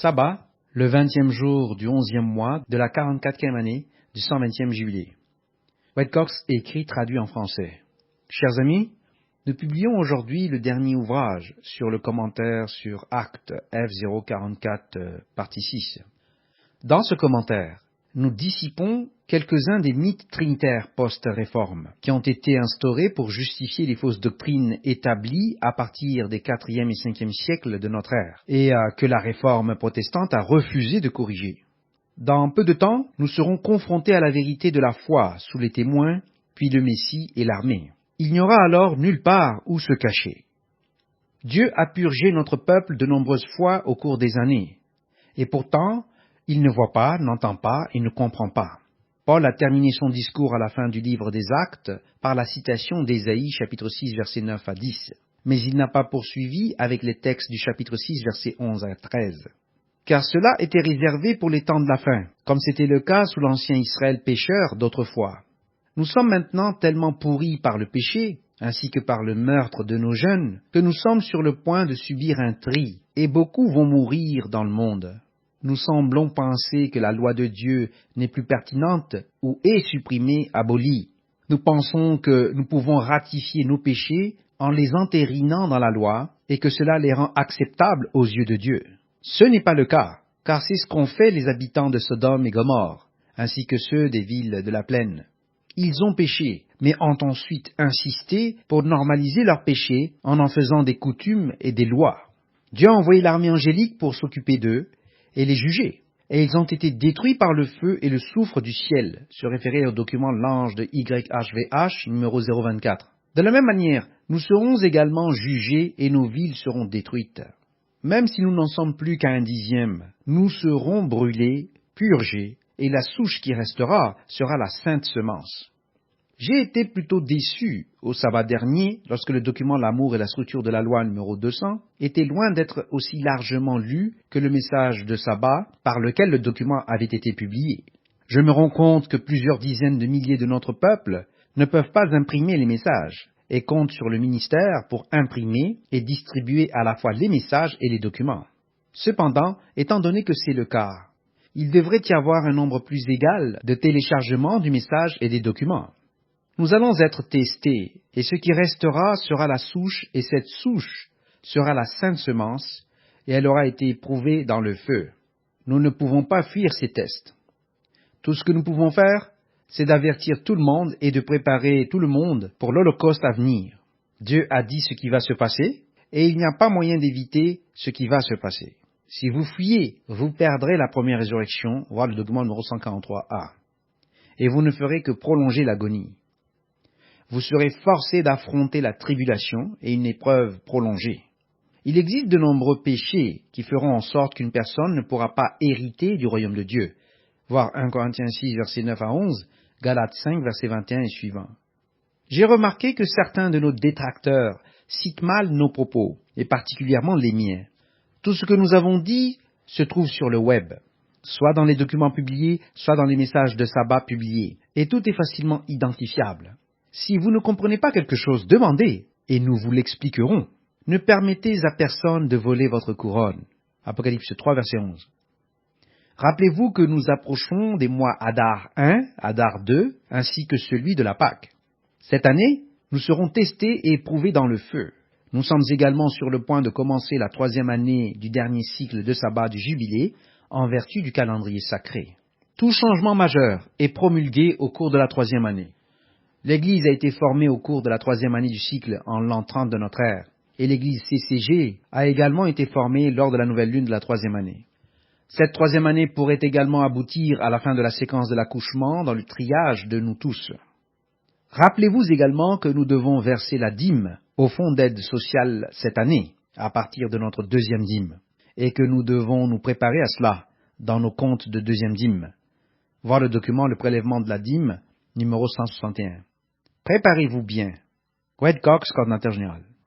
Sabbat, le 20e jour du 11e mois de la 44e année du 120e jubilé. Wade Cox écrit traduit en français. Chers amis, nous publions aujourd'hui le dernier ouvrage sur le commentaire sur Acte F044 partie 6. Dans ce commentaire, nous dissipons quelques-uns des mythes trinitaires post-réforme qui ont été instaurés pour justifier les fausses doctrines établies à partir des 4e et 5e siècles de notre ère et que la réforme protestante a refusé de corriger. Dans peu de temps, nous serons confrontés à la vérité de la foi sous les témoins, puis le Messie et l'armée. Il n'y aura alors nulle part où se cacher. Dieu a purgé notre peuple de nombreuses fois au cours des années, et pourtant, il ne voit pas, n'entend pas et ne comprend pas. Paul a terminé son discours à la fin du livre des Actes par la citation d'Ésaïe chapitre 6 versets 9 à 10, mais il n'a pas poursuivi avec les textes du chapitre 6 versets 11 à 13. Car cela était réservé pour les temps de la fin, comme c'était le cas sous l'ancien Israël pécheur d'autrefois. Nous sommes maintenant tellement pourris par le péché, ainsi que par le meurtre de nos jeunes, que nous sommes sur le point de subir un tri, et beaucoup vont mourir dans le monde. Nous semblons penser que la loi de Dieu n'est plus pertinente ou est supprimée, abolie. Nous pensons que nous pouvons ratifier nos péchés en les entérinant dans la loi et que cela les rend acceptables aux yeux de Dieu. Ce n'est pas le cas, car c'est ce qu'ont fait les habitants de Sodome et Gomorrhe, ainsi que ceux des villes de la plaine. Ils ont péché, mais ont ensuite insisté pour normaliser leur péché en faisant des coutumes et des lois. Dieu a envoyé l'armée angélique pour s'occuper d'eux et les juger, et ils ont été détruits par le feu et le soufre du ciel, se référer au document L'Ange de YHVH numéro 024. De la même manière, nous serons également jugés et nos villes seront détruites. Même si nous n'en sommes plus qu'à 1/10, nous serons brûlés, purgés, et la souche qui restera sera la sainte semence. J'ai été plutôt déçu au sabbat dernier lorsque le document L'amour et la structure de la loi numéro 200 était loin d'être aussi largement lu que le message de sabbat par lequel le document avait été publié. Je me rends compte que plusieurs dizaines de milliers de notre peuple ne peuvent pas imprimer les messages et comptent sur le ministère pour imprimer et distribuer à la fois les messages et les documents. Cependant, étant donné que c'est le cas, il devrait y avoir un nombre plus égal de téléchargements du message et des documents. Nous allons être testés, et ce qui restera sera la souche, et cette souche sera la sainte semence, et elle aura été éprouvée dans le feu. Nous ne pouvons pas fuir ces tests. Tout ce que nous pouvons faire, c'est d'avertir tout le monde et de préparer tout le monde pour l'Holocauste à venir. Dieu a dit ce qui va se passer, et il n'y a pas moyen d'éviter ce qui va se passer. Si vous fuyez, vous perdrez la première résurrection, voir le document numéro 143A, et vous ne ferez que prolonger l'agonie. Vous serez forcé d'affronter la tribulation et une épreuve prolongée. Il existe de nombreux péchés qui feront en sorte qu'une personne ne pourra pas hériter du royaume de Dieu, voir 1 Corinthiens 6, versets 9 à 11, Galates 5, versets 21 et suivants. J'ai remarqué que certains de nos détracteurs citent mal nos propos, et particulièrement les miens. Tout ce que nous avons dit se trouve sur le web, soit dans les documents publiés, soit dans les messages de sabbat publiés, et tout est facilement identifiable. Si vous ne comprenez pas quelque chose, demandez, et nous vous l'expliquerons. Ne permettez à personne de voler votre couronne. Apocalypse 3, verset 11. Rappelez-vous que nous approchons des mois Adar 1, Adar 2, ainsi que celui de la Pâque. Cette année, nous serons testés et éprouvés dans le feu. Nous sommes également sur le point de commencer la 3e année du dernier cycle de sabbat du Jubilé, en vertu du calendrier sacré. Tout changement majeur est promulgué au cours de la 3e année. L'Église a été formée au cours de la 3e année du cycle en l'an 30 de notre ère, et l'Église CCG a également été formée lors de la nouvelle lune de la 3e année. Cette 3e année pourrait également aboutir à la fin de la séquence de l'accouchement dans le triage de nous tous. Rappelez-vous également que nous devons verser la dîme au fonds d'aide sociale cette année, à partir de notre 2e dîme, et que nous devons nous préparer à cela dans nos comptes de 2e dîme. Voir le document Le prélèvement de la dîme, numéro 161. Préparez-vous bien. Wade Cox, coordinateur général.